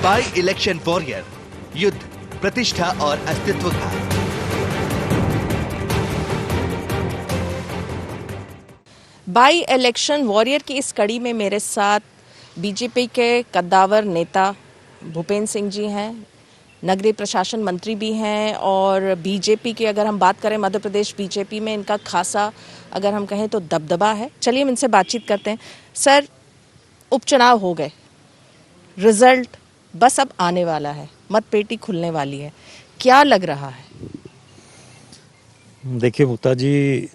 By election warrior, युद्ध प्रतिष्ठा और अस्तित्व का। बाई इलेक्शन वॉरियर की इस कड़ी में मेरे साथ बीजेपी के कद्दावर नेता भूपेंद्र सिंह जी हैं, नगरीय प्रशासन मंत्री भी हैं और बीजेपी की अगर हम बात करें मध्य प्रदेश बीजेपी में इनका खासा अगर हम कहें तो दबदबा है। चलिए हम इनसे बातचीत करते हैं। सर, उपचुनाव हो गए, रिजल्ट बस अब आने वाला है, मतपेटी खुलने वाली है, क्या लग रहा है? देखिए मुक्ता जी,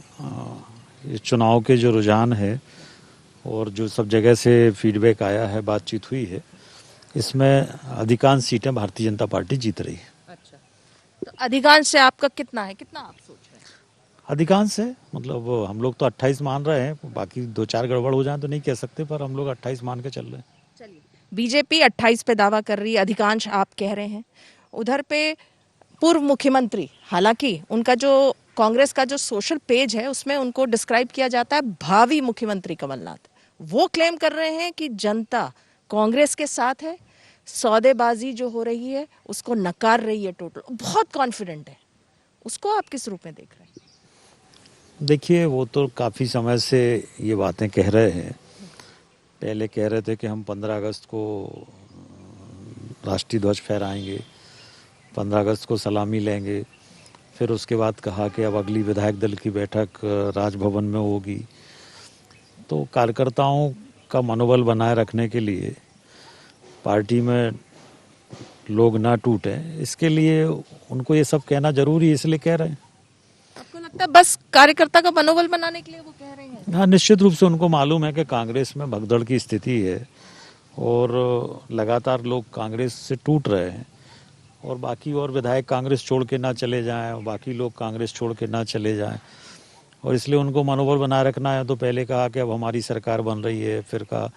इस चुनाव के जो रुझान है और जो सब जगह से फीडबैक आया है, बातचीत हुई है, इसमें अधिकांश सीटें भारतीय जनता पार्टी जीत रही है। अच्छा, तो अधिकांश से आपका कितना है, कितना आप सोच रहे हैं? अधिकांश है, मतलब हम लोग तो 28 मान रहे हैं, बाकी 2-4 गड़बड़ हो जाए तो नहीं कह सकते, पर हम लोग 28 मान के चल रहे हैं। चलिए, बीजेपी 28 पे दावा कर रही है, अधिकांश आप कह रहे हैं। उधर पे पूर्व मुख्यमंत्री, हालांकि उनका जो कांग्रेस का जो सोशल पेज है उसमें उनको डिस्क्राइब किया जाता है भावी मुख्यमंत्री कमलनाथ, वो क्लेम कर रहे हैं कि जनता कांग्रेस के साथ है, सौदेबाजी जो हो रही है उसको नकार रही है टोटल, बहुत कॉन्फिडेंट है। उसको आप किस रूप में देख रहे हैं? देखिए, वो तो काफ़ी समय से ये बातें कह रहे हैं। पहले कह रहे थे कि हम 15 अगस्त को राष्ट्रीय ध्वज फहराएंगे, 15 अगस्त को सलामी लेंगे, फिर उसके बाद कहा कि अब अगली विधायक दल की बैठक राजभवन में होगी। तो कार्यकर्ताओं का मनोबल बनाए रखने के लिए, पार्टी में लोग ना टूटे, इसके लिए उनको ये सब कहना जरूरी है, इसलिए कह रहे हैं। आपको लगता है बस कार्यकर्ता का मनोबल बनाने के लिए वो कह रहे हैं? हाँ, निश्चित रूप से उनको मालूम है कि कांग्रेस में भगदड़ की स्थिति है और लगातार लोग कांग्रेस से टूट रहे हैं और बाकी और विधायक कांग्रेस छोड़ के ना चले जाएं, बाकी लोग कांग्रेस छोड़ के ना चले जाएं, और इसलिए उनको मनोबल बनाए रखना है। तो पहले कहा कि अब हमारी सरकार बन रही है, फिर कहा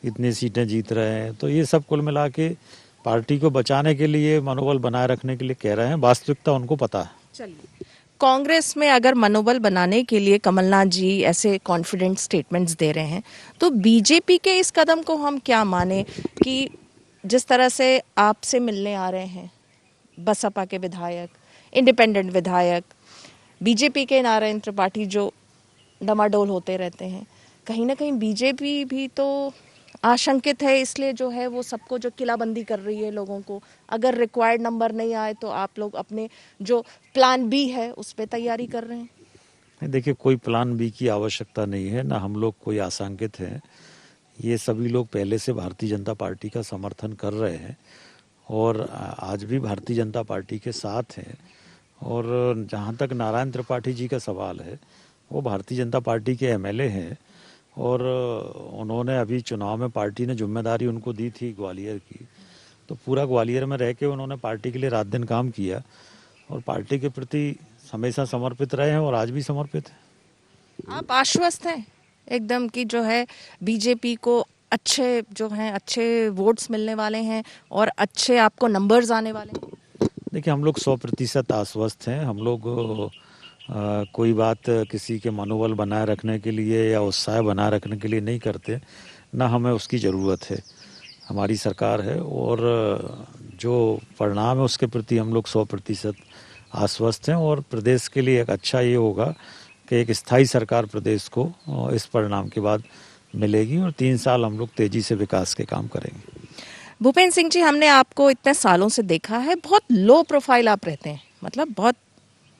इतनी सीटें जीत रहे हैं, तो ये सब कुल मिला के पार्टी को बचाने के लिए, मनोबल बनाए रखने के लिए कह रहे हैं। वास्तविकता उनको पता है। चलिए, कांग्रेस में अगर मनोबल बनाने के लिए कमलनाथ जी ऐसे कॉन्फिडेंट स्टेटमेंट्स दे रहे हैं, तो बीजेपी के इस कदम को हम क्या माने कि जिस तरह से आपसे मिलने आ रहे हैं बसपा के विधायक, इंडिपेंडेंट विधायक, बीजेपी के नारायण त्रिपाठी जो डमाडोल होते रहते हैं, कहीं ना कहीं बीजेपी भी तो आशंकित है, इसलिए जो है वो सबको जो किलाबंदी कर रही है लोगों को, अगर रिक्वायर्ड नंबर नहीं आए तो आप लोग अपने जो प्लान बी है उस पर तैयारी कर रहे हैं। देखिए, कोई प्लान बी की आवश्यकता नहीं है, ना हम लोग कोई आशंकित हैं। ये सभी लोग पहले से भारतीय जनता पार्टी का समर्थन कर रहे हैं और आज भी भारतीय जनता पार्टी के साथ हैं। और जहाँ तक नारायण त्रिपाठी जी का सवाल है, वो भारतीय जनता पार्टी के एमएलए हैं और उन्होंने अभी चुनाव में पार्टी ने जिम्मेदारी उनको दी थी ग्वालियर की, तो पूरा ग्वालियर में रह के उन्होंने पार्टी के लिए रात दिन काम किया और पार्टी के प्रति हमेशा समर्पित रहे हैं और आज भी समर्पित हैं। आप आश्वस्त हैं एकदम कि जो है बीजेपी को अच्छे जो हैं अच्छे वोट्स मिलने वाले हैं और अच्छे आपको नंबर्स आने वाले हैं? देखिए, हम लोग 100% आश्वस्त हैं। हम लोग कोई बात किसी के मनोबल बनाए रखने के लिए या उत्साह बनाए रखने के लिए नहीं करते, ना हमें उसकी ज़रूरत है। हमारी सरकार है और जो परिणाम है उसके प्रति हम लोग 100% आश्वस्त हैं और प्रदेश के लिए एक अच्छा ये होगा कि एक स्थायी सरकार प्रदेश को इस परिणाम के बाद मिलेगी और 3 साल हम लोग तेजी से विकास के काम करेंगे। भूपेंद्र सिंह जी, हमने आपको इतने सालों से देखा है, बहुत लो प्रोफाइल आप रहते हैं, मतलब बहुत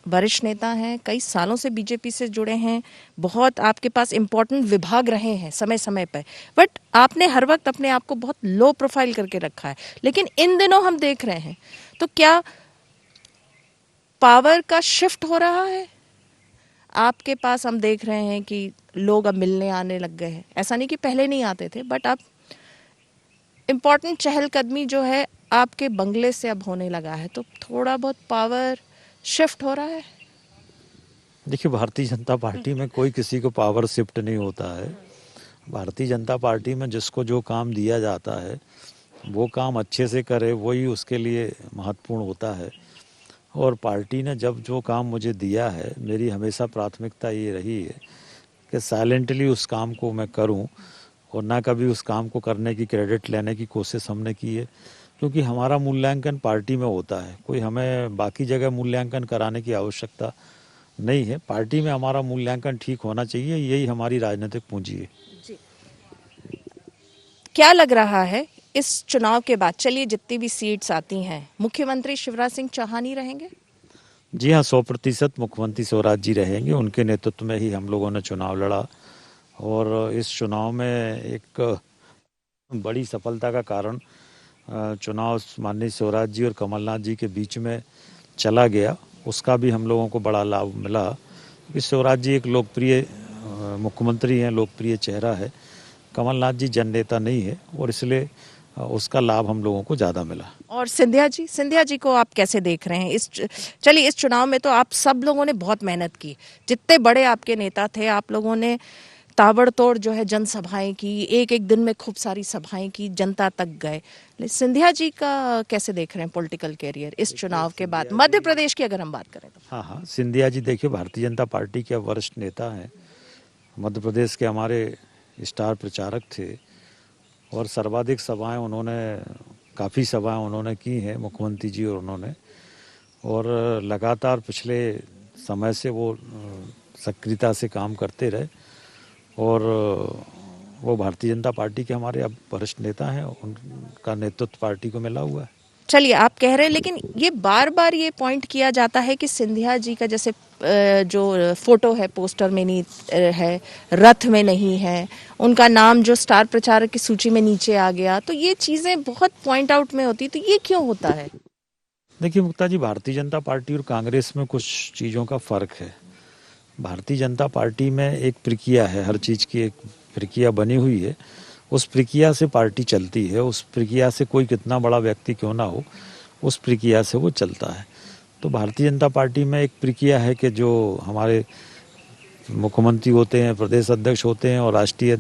वरिष्ठ नेता हैं, कई सालों से बीजेपी से जुड़े हैं, बहुत आपके पास इम्पोर्टेंट विभाग रहे हैं समय समय पर, बट आपने हर वक्त अपने आप को बहुत लो प्रोफाइल करके रखा है। लेकिन इन दिनों हम देख रहे हैं, तो क्या पावर का शिफ्ट हो रहा है आपके पास? हम देख रहे हैं कि लोग अब मिलने आने लग गए हैं, ऐसा नहीं कि पहले नहीं आते थे, बट अब इम्पोर्टेंट चहलकदमी जो है आपके बंगले से अब होने लगा है, तो थोड़ा बहुत पावर शिफ्ट हो रहा है। देखिए, भारतीय जनता पार्टी में कोई किसी को पावर शिफ्ट नहीं होता है। भारतीय जनता पार्टी में जिसको जो काम दिया जाता है वो काम अच्छे से करे, वही उसके लिए महत्वपूर्ण होता है। और पार्टी ने जब जो काम मुझे दिया है, मेरी हमेशा प्राथमिकता ये रही है कि साइलेंटली उस काम को मैं करूं और ना कभी उस काम को करने की क्रेडिट लेने की कोशिश हमने की है। क्योंकि हमारा मूल्यांकन पार्टी में होता है, कोई हमें बाकी जगह मूल्यांकन कराने की आवश्यकता नहीं है। पार्टी में हमारा मूल्यांकन ठीक होना चाहिए, यही हमारी राजनीतिक पूंजी है। क्या लग रहा है इस चुनाव के बाद, चलिए जितनी भी सीट्स आती हैं, मुख्यमंत्री शिवराज सिंह चौहान ही रहेंगे? जी हाँ, 100% मुख्यमंत्री शिवराज जी रहेंगे। उनके नेतृत्व में ही हम लोगों ने चुनाव लड़ा और इस चुनाव में एक बड़ी सफलता का कारण चुनाव माननीय शिवराज जी और कमलनाथ जी के बीच में चला गया। उसका भी हम लोगों को बड़ा लाभ मिला कि शिवराज जी एक लोकप्रिय मुख्यमंत्री हैं, लोकप्रिय चेहरा है। कमलनाथ जी जननेता नहीं है और इसलिए उसका लाभ हम लोगों को ज़्यादा मिला। और सिंधिया जी को आप कैसे देख रहे हैं? चलिए इस चुनाव में तो आप सब लोगों ने बहुत मेहनत की, जितने बड़े आपके नेता थे आप लोगों ने ताबड़तोड़ जो है जनसभाएं की, एक एक दिन में खूब सारी सभाएं की, जनता तक गए। सिंधिया जी का कैसे देख रहे हैं पॉलिटिकल कैरियर इस चुनाव के बाद, मध्य प्रदेश की अगर हम बात करें तो? हाँ हाँ, सिंधिया जी देखिए भारतीय जनता पार्टी के वरिष्ठ नेता हैं, मध्य प्रदेश के हमारे स्टार प्रचारक थे और सर्वाधिक सभाएं उन्होंने, काफ़ी सभाएं उन्होंने की हैं मुख्यमंत्री जी और उन्होंने, और लगातार पिछले समय से वो सक्रियता से काम करते रहे और वो भारतीय जनता पार्टी के हमारे अब वरिष्ठ नेता हैं, उनका नेतृत्व पार्टी को मिला हुआ है। चलिए आप कह रहे हैं, लेकिन ये बार बार ये पॉइंट किया जाता है कि सिंधिया जी का जैसे जो फोटो है पोस्टर में नहीं है, रथ में नहीं है, उनका नाम जो स्टार प्रचारक की सूची में नीचे आ गया, तो ये चीजें बहुत पॉइंट आउट में होती, तो ये क्यों होता है? देखिए मुक्ता जी, भारतीय जनता पार्टी और कांग्रेस में कुछ चीज़ों का फ़र्क है। भारतीय जनता पार्टी में एक प्रक्रिया है, हर चीज़ की एक प्रक्रिया बनी हुई है, उस प्रक्रिया से पार्टी चलती है, उस प्रक्रिया से कोई कितना बड़ा व्यक्ति क्यों ना हो, उस प्रक्रिया से वो चलता है। तो भारतीय जनता पार्टी में एक प्रक्रिया है कि जो हमारे मुख्यमंत्री होते हैं, प्रदेश अध्यक्ष होते हैं और राष्ट्रीय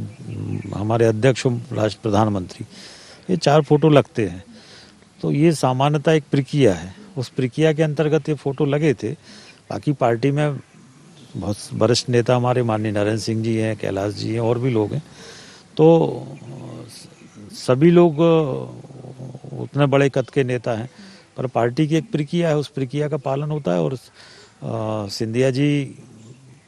हमारे अध्यक्ष राष्ट्र प्रधानमंत्री, ये 4 फोटो लगते हैं। तो ये सामान्यतः एक प्रक्रिया है, उस प्रक्रिया के अंतर्गत ये फोटो लगे थे। बाकी पार्टी में बहुत वरिष्ठ नेता हमारे माननीय नरेंद्र सिंह जी हैं, कैलाश जी हैं और भी लोग हैं, तो सभी लोग उतने बड़े कद के नेता हैं, पर पार्टी की एक प्रक्रिया है, उस प्रक्रिया का पालन होता है। और सिंधिया जी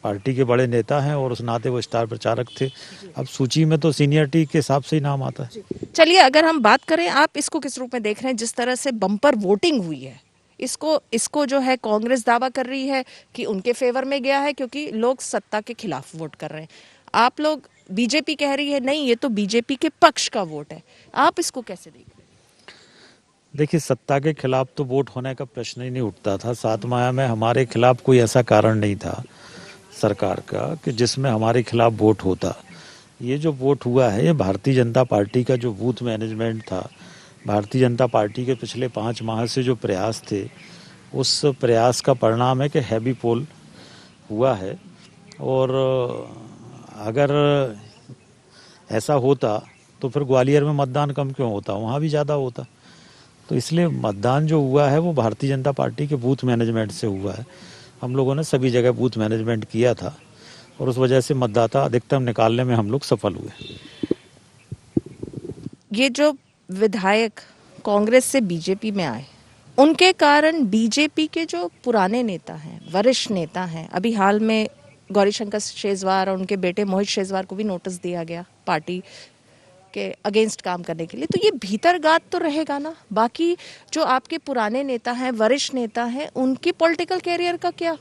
पार्टी के बड़े नेता हैं और उस नाते वो स्टार प्रचारक थे। अब सूची में तो सीनियरिटी के हिसाब से ही नाम आता है। चलिए अगर हम बात करें, आप इसको किस रूप में देख रहे हैं, जिस तरह से बम्पर वोटिंग हुई है, इसको जो है कांग्रेस दावा कर रही है कि उनके फेवर में गया है क्योंकि लोग सत्ता के खिलाफ वोट कर रहे हैं, आप लोग बीजेपी कह रही है नहीं ये तो बीजेपी के पक्ष का वोट है, आप इसको कैसे देख रहे हैं? देखिए, सत्ता के खिलाफ तो वोट होने का प्रश्न ही नहीं उठता था। 7 माह में हमारे खिलाफ कोई ऐसा कारण नहीं था सरकार का कि जिसमें हमारे खिलाफ वोट होता। ये जो वोट हुआ है, ये भारतीय जनता पार्टी का जो बूथ मैनेजमेंट था, भारतीय जनता पार्टी के पिछले 5 माह से जो प्रयास थे, उस प्रयास का परिणाम है कि हैवी पोल हुआ है। और अगर ऐसा होता तो फिर ग्वालियर में मतदान कम क्यों होता, वहाँ भी ज़्यादा होता। तो इसलिए मतदान जो हुआ है वो भारतीय जनता पार्टी के बूथ मैनेजमेंट से हुआ है। हम लोगों ने सभी जगह बूथ मैनेजमेंट किया था और उस वजह से मतदाता अधिकतम निकालने में हम लोग सफल हुए। ये जो विधायक कांग्रेस से बीजेपी में आए, उनके कारण बीजेपी के जो पुराने नेता हैं, वरिष्ठ नेता हैं, अभी हाल में गौरीशंकर शेजवार और उनके बेटे मोहित शेजवार को भी नोटिस दिया गया पार्टी के अगेंस्ट काम करने के लिए, तो ये भीतरगात तो रहेगा ना। बाकी जो आपके पुराने नेता हैं, वरिष्ठ नेता हैं, उनकी पॉलिटिकल कैरियर का क्या?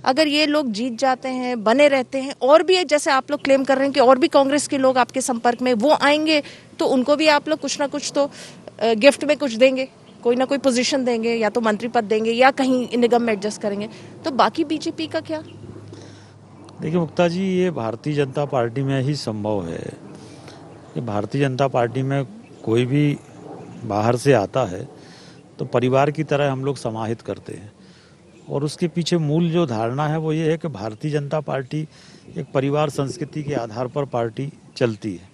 अगर ये लोग जीत जाते हैं, बने रहते हैं, और भी जैसे आप लोग क्लेम कर रहे हैं कि और भी कांग्रेस के लोग आपके संपर्क में वो आएंगे, तो उनको भी आप लोग कुछ ना कुछ तो गिफ्ट में कुछ देंगे, कोई ना कोई पोजीशन देंगे, या तो मंत्री पद देंगे या कहीं निगम में एडजस्ट करेंगे, तो बाकी बीजेपी का क्या? देखिए मुक्ता जी, ये भारतीय जनता पार्टी में ही संभव है कि भारतीय जनता पार्टी में कोई भी बाहर से आता है तो परिवार की तरह हम लोग समाहित करते हैं। और उसके पीछे मूल जो धारणा है वो ये है कि भारतीय जनता पार्टी एक परिवार संस्कृति के आधार पर पार्टी चलती है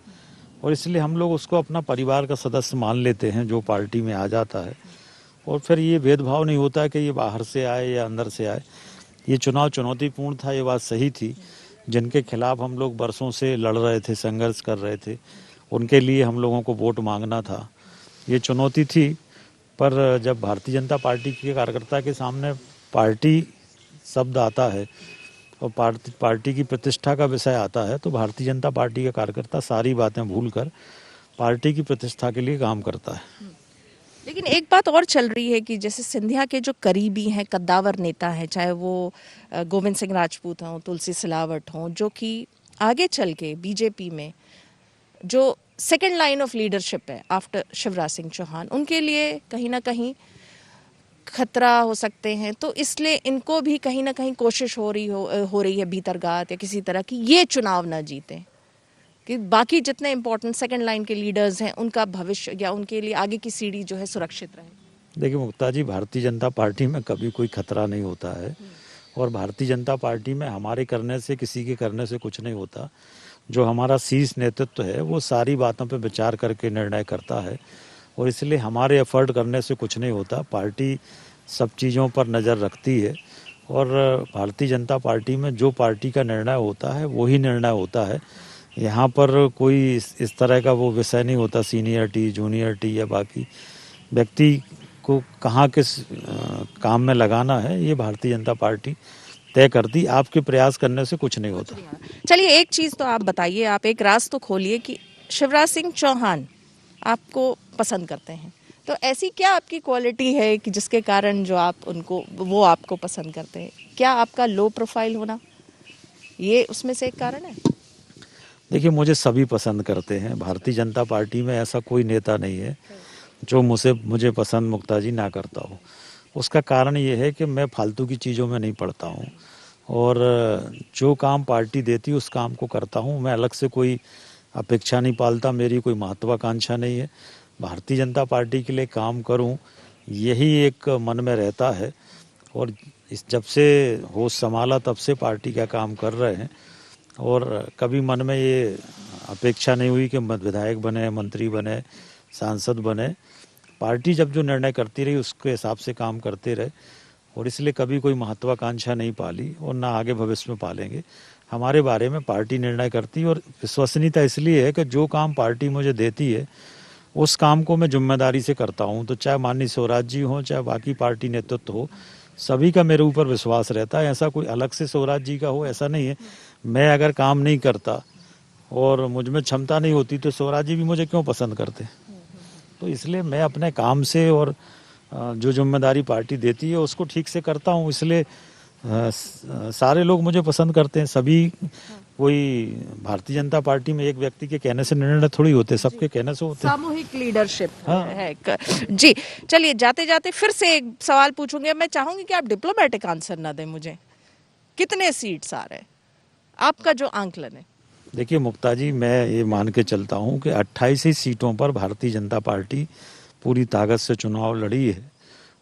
और इसलिए हम लोग उसको अपना परिवार का सदस्य मान लेते हैं जो पार्टी में आ जाता है। और फिर ये भेदभाव नहीं होता कि ये बाहर से आए या अंदर से आए। ये चुनाव चुनौतीपूर्ण था, ये बात सही थी। जिनके खिलाफ हम लोग बरसों से लड़ रहे थे, संघर्ष कर रहे थे, उनके लिए हम लोगों को वोट मांगना था। ये चुनौती थी, पर जब भारतीय जनता पार्टी के कार्यकर्ता के सामने पार्टी शब्द आता है और पार्टी की प्रतिष्ठा का विषय आता है, तो भारतीय जनता पार्टी का कार्यकर्ता सारी बातें भूलकर पार्टी की प्रतिष्ठा के लिए काम करता है। लेकिन एक बात और चल रही है कि जैसे सिंधिया के जो करीबी हैं, कद्दावर नेता हैं, चाहे वो गोविंद सिंह राजपूत हों, तुलसी सिलावट हों, जो कि आगे चल के बीजेपी में जो सेकेंड लाइन ऑफ लीडरशिप है आफ्टर शिवराज सिंह चौहान, उनके लिए कहीं ना कहीं खतरा हो सकते हैं। तो इसलिए इनको भी कहीं ना कहीं कोशिश हो रही है भीतरगात या किसी तरह की, ये चुनाव ना जीतें, कि बाकी जितने इंपॉर्टेंट सेकंड लाइन के लीडर्स हैं उनका भविष्य या उनके लिए आगे की सीढ़ी जो है सुरक्षित रहे। देखिए मुक्ता जी, भारतीय जनता पार्टी में कभी कोई खतरा नहीं होता है, और भारतीय जनता पार्टी में हमारे करने से, किसी के करने से कुछ नहीं होता। जो हमारा शीर्ष नेतृत्व है वो सारी बातों पर विचार करके निर्णय करता है, और इसलिए हमारे एफर्ट करने से कुछ नहीं होता। पार्टी सब चीज़ों पर नज़र रखती है, और भारतीय जनता पार्टी में जो पार्टी का निर्णय होता है वही निर्णय होता है। यहाँ पर कोई इस तरह का वो विषय नहीं होता, सीनियरिटी, जूनियरिटी या बाकी व्यक्ति को कहाँ किस काम में लगाना है, ये भारतीय जनता पार्टी तय करती। आपके प्रयास करने से कुछ नहीं होता। चलिए एक चीज़ तो आप बताइए, आप एक राज तो खोलिए कि शिवराज सिंह चौहान आपको पसंद करते हैं, तो ऐसी क्या आपकी क्वालिटी है कि जिसके कारण जो आप उनको, वो आपको पसंद करते हैं? क्या आपका लो प्रोफाइल होना ये उसमें से एक कारण है? देखिए, मुझे सभी पसंद करते हैं। भारतीय जनता पार्टी में ऐसा कोई नेता नहीं है जो मुझे पसंद, मुक्ता जी, ना करता हो। उसका कारण ये है कि मैं फालतू की चीज़ों में नहीं पड़ता हूँ, और जो काम पार्टी देती उस काम को करता हूँ। मैं अलग से कोई अपेक्षा नहीं पालता, मेरी कोई महत्वाकांक्षा नहीं है। भारतीय जनता पार्टी के लिए काम करूँ, यही एक मन में रहता है, और जब से होश संभाला तब से पार्टी का काम कर रहे हैं, और कभी मन में ये अपेक्षा नहीं हुई कि विधायक बने, मंत्री बने, सांसद बने। पार्टी जब जो निर्णय करती रही उसके हिसाब से काम करते रहे, और इसलिए कभी कोई महत्वाकांक्षा नहीं पाली, और ना आगे भविष्य में पालेंगे। हमारे बारे में पार्टी निर्णय करती, और विश्वसनीयता इसलिए है कि जो काम पार्टी मुझे देती है उस काम को मैं जिम्मेदारी से करता हूँ। तो चाहे माननीय स्वराज जी हो, चाहे बाकी पार्टी नेतृत्व हो, सभी का मेरे ऊपर विश्वास रहता है। ऐसा कोई अलग से स्वराज जी का हो, ऐसा नहीं है। मैं अगर काम नहीं करता और मुझ में क्षमता नहीं होती तो स्वराज जी भी मुझे क्यों पसंद करते? तो इसलिए मैं अपने काम से और जो जिम्मेदारी पार्टी देती है उसको ठीक से करता हूँ, इसलिए सारे लोग मुझे पसंद करते हैं। सभी, कोई भारतीय जनता पार्टी में एक व्यक्ति के कहने से निर्णय थोड़ी होते, सबके कहने से होते। सामूहिक लीडरशिप हाँ। है। जी चलिए, जाते जाते फिर से एक सवाल पूछूंगी। मैं चाहूंगी कि आप डिप्लोमेटिक आंसर ना दें मुझे। कितने सीट्स आ रहे हैं, आपका जो आंकलन है? देखिए मुक्ता जी, मैं ये मान के चलता हूँ कि 28 ही सीटों पर भारतीय जनता पार्टी पूरी ताकत से चुनाव लड़ी है,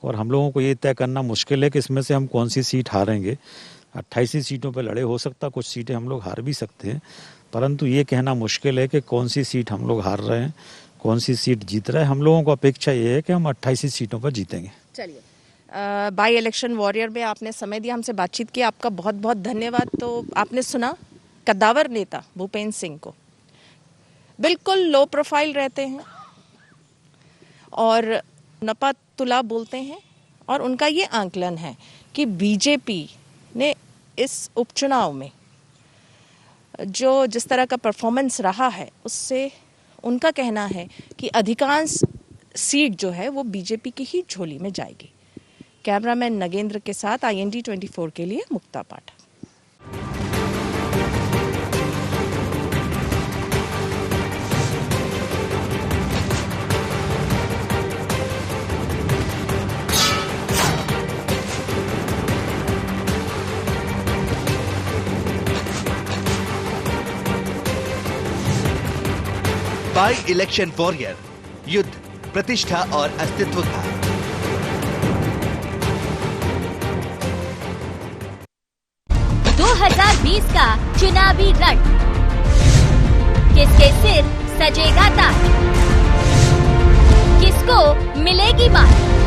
और हम लोगों को ये तय करना मुश्किल है कि इसमें से हम कौन सी सीट हारेंगे। 28 ही सीटों पर लड़े, हो सकता कुछ सीटें हम लोग हार भी सकते हैं, परंतु ये कहना मुश्किल है कि कौन सी सीट हम लोग हार रहे हैं, कौन सी सीट जीत रहे हैं। हम लोगों को अपेक्षा ये है कि हम 28 ही सीटों पर जीतेंगे। चलिए, बाई इलेक्शन वॉरियर में आपने समय दिया, हमसे बातचीत की, आपका बहुत बहुत धन्यवाद। तो आपने सुना कद्दावर नेता भूपेंद्र सिंह को, बिल्कुल लो प्रोफाइल रहते हैं और नपा तुला बोलते हैं, और उनका ये आंकलन है कि बीजेपी ने इस उपचुनाव में जो जिस तरह का परफॉर्मेंस रहा है उससे उनका कहना है कि अधिकांश सीट जो है वो बीजेपी की ही झोली में जाएगी। कैमरामैन नगेंद्र के साथ IND 24 के लिए मुक्ता पाठक। बाई इलेक्शन वॉरियर, युद्ध, प्रतिष्ठा और अस्तित्व का। का चुनावी रण, किसके सिर सजेगा ताज, किसको मिलेगी बात?